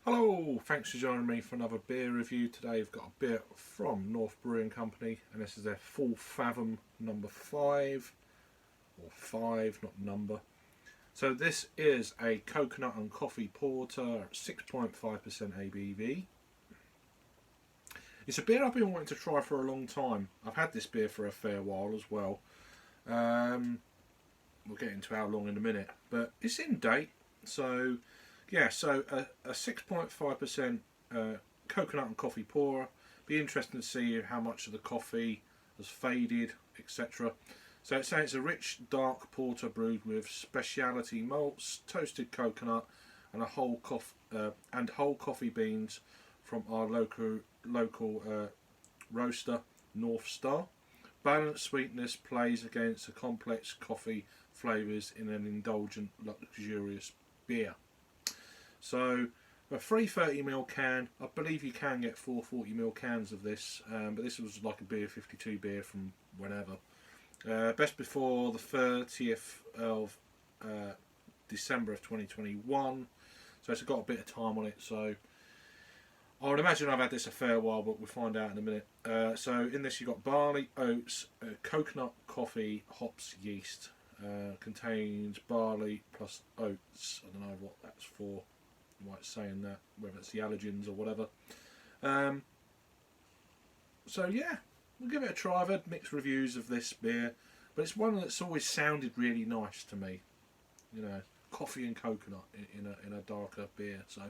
Hello, thanks for joining me for another beer review. Today I've got a beer from North Brewing Company, and this is their full Fathom number 5, or 5, not number. So this is a coconut and coffee porter, 6.5% ABV. It's a beer I've been wanting to try for a long time. I've had this beer for a fair while as well. We'll get into how long in a minute, but it's in date. So yeah, so a 6.5% coconut and coffee pourer. Be interesting to see how much of the coffee has faded, etc. So it's saying it's a rich dark porter brewed with specialty malts, toasted coconut, and whole coffee beans from our local roaster, North Star. Balanced sweetness plays against the complex coffee flavours in an indulgent, luxurious beer. So a 330ml can, I believe you can get 440ml cans of this, but this was like a beer 52 beer from whenever. Best before the 30th of December of 2021, so it's got a bit of time on it, so I would imagine I've had this a fair while, but we'll find out in a minute. So in this you've got barley, oats, coconut, coffee, hops, yeast. Contains barley plus oats. I don't know what that's for. Why it's saying that, whether it's the allergens or whatever. So yeah, we'll give it a try. I've had mixed reviews of this beer, but it's one that's always sounded really nice to me. You know, coffee and coconut in a darker beer. So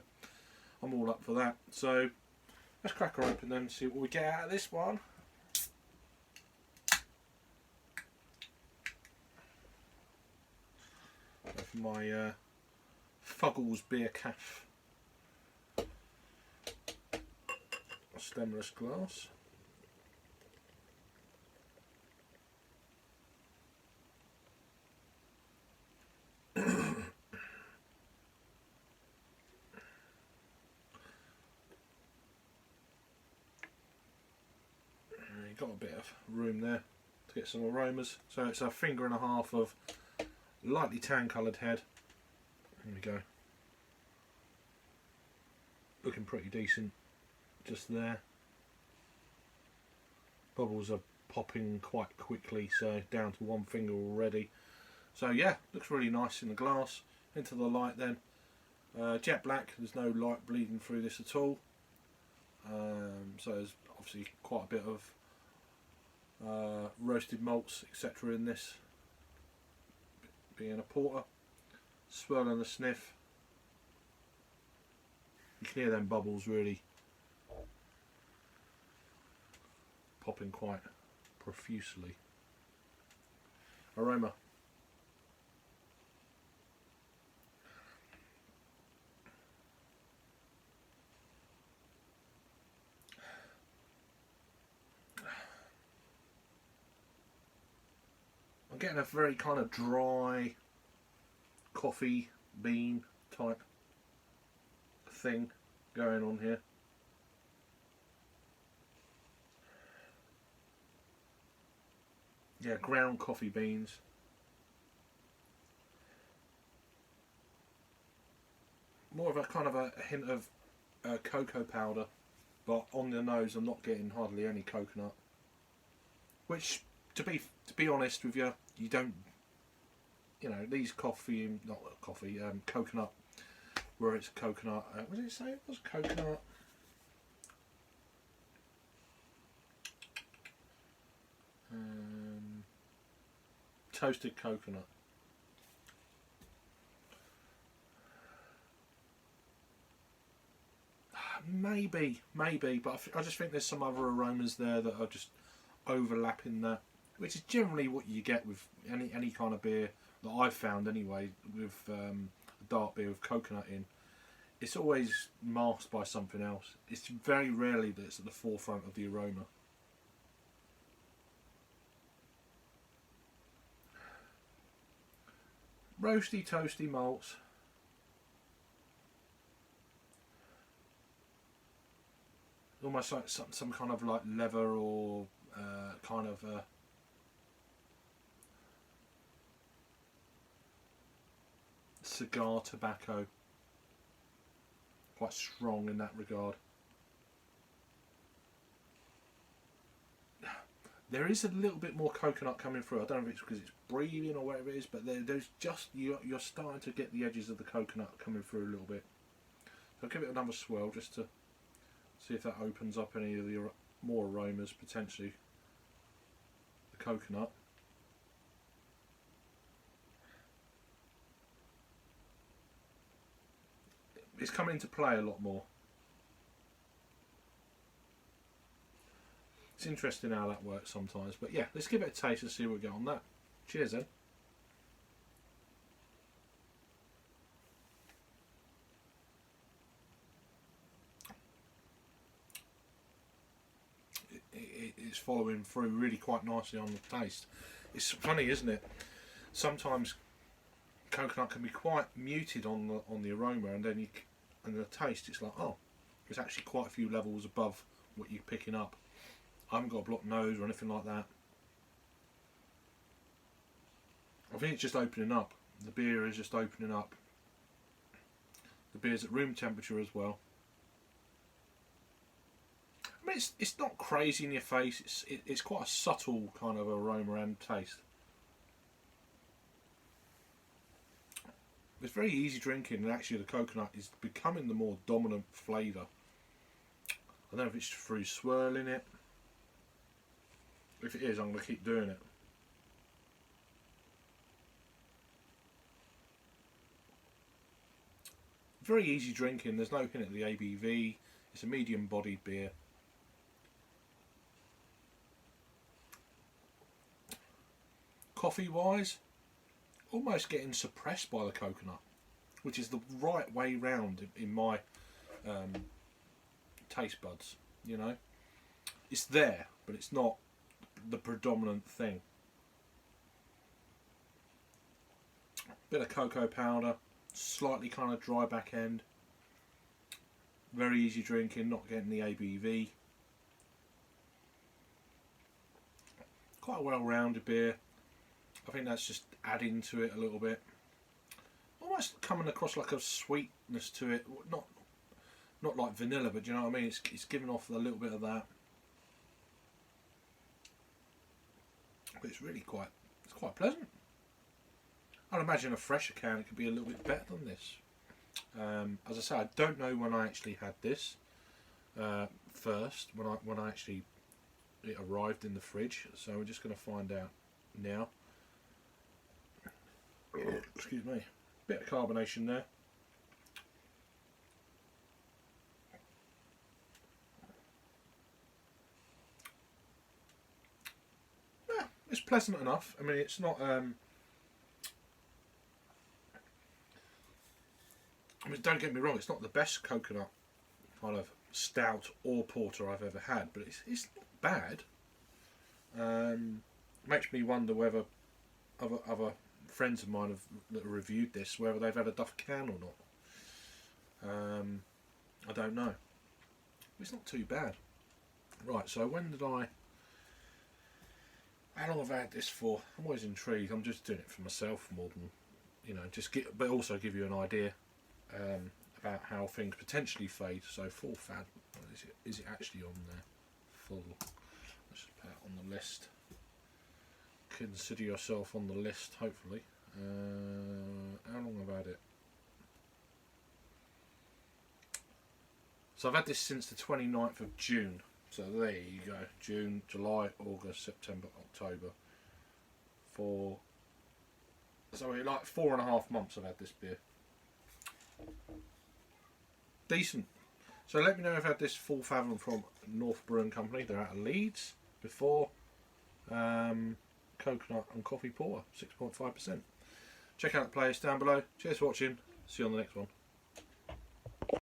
I'm all up for that. So let's crack her open then and see what we get out of this one. For my Fuggles beer calf. A stemless glass. You've got a bit of room there to get some aromas. So it's a finger and a half of lightly tan coloured head. There we go. Looking pretty decent just there. Bubbles are popping quite quickly, so down to one finger already. So yeah, looks really nice in the glass. Into the light then. Jet black, there's no light bleeding through this at all. So there's obviously quite a bit of roasted malts, etc. in this, being a porter. Swirl and a sniff. You can hear them bubbles really popping quite profusely. Aroma. I'm getting a very kind of dry coffee bean type thing going on here. Yeah, ground coffee beans. More of a kind of a hint of cocoa powder, but on the nose I'm not getting hardly any coconut. Which, to be honest with you, you don't. You know, these coconut, where it's coconut. What did it say? It was coconut. Toasted coconut. Maybe, but I just think there's some other aromas there that are just overlapping that, which is generally what you get with any kind of beer that I've found anyway, with a dark beer with coconut in. It's always masked by something else. It's very rarely that it's at the forefront of the aroma. Roasty, toasty malts. Almost like some kind of like leather or kind of cigar tobacco. quite strong in that regard. There is a little bit more coconut coming through. I don't know if it's because it's breathing or whatever it is, but there's just you're starting to get the edges of the coconut coming through a little bit. So I'll give it another swirl just to see if that opens up any of the more aromas, potentially the coconut. It's coming into play a lot more. It's interesting how that works sometimes, but yeah, let's give it a taste and see what we get on that. Cheers then. It's following through really quite nicely on the taste. It's funny, isn't it? Sometimes coconut can be quite muted on the aroma, and then the taste, it's like, oh, it's actually quite a few levels above what you're picking up. I haven't got a blocked nose or anything like that. I think it's just opening up. The beer is just opening up. The beer's at room temperature as well. I mean, it's not crazy in your face. It's quite a subtle kind of aroma and taste. It's very easy drinking, and actually the coconut is becoming the more dominant flavour. I don't know if it's through swirling it. If it is, I'm going to keep doing it. Very easy drinking, there's no hint at the ABV. It's a medium bodied beer. Coffee wise, almost getting suppressed by the coconut, which is the right way round in my taste buds, you know. It's there, but it's not the predominant thing. Bit of cocoa powder, slightly kind of dry back end. Very easy drinking, not getting the ABV. Quite a well-rounded beer. I think that's just adding to it a little bit. Almost coming across like a sweetness to it. Not like vanilla, but you know what I mean? It's giving off a little bit of that. But it's really quite pleasant. I'd imagine a fresher can it could be a little bit better than this. As I say, I don't know when I actually had this first, when I actually it arrived in the fridge. So we're just going to find out now. Excuse me. Bit of carbonation there. Yeah, it's pleasant enough. I mean, it's not. I mean, don't get me wrong. It's not the best coconut kind of stout or porter I've ever had, but it's not bad. Makes me wonder whether other friends of mine that have reviewed this, whether they've had a Duff can or not. I don't know. It's not too bad. Right, so when did I... How long have I had this for? I'm always intrigued. I'm just doing it for myself more than, you know, but also give you an idea about how things potentially fade. So full fad, is it actually on there? Full. Let's just put it on the list. Consider yourself on the list, hopefully. How long have I had it? So I've had this since the 29th of June. So there you go. June, July, August, September, October. So like 4.5 months I've had this beer. Decent. So let me know if I've had this full Fathom from North Brewing Company. They're out of Leeds before. Coconut and coffee porter, 6.5%. Check out the playlist down below. Cheers for watching. See you on the next one.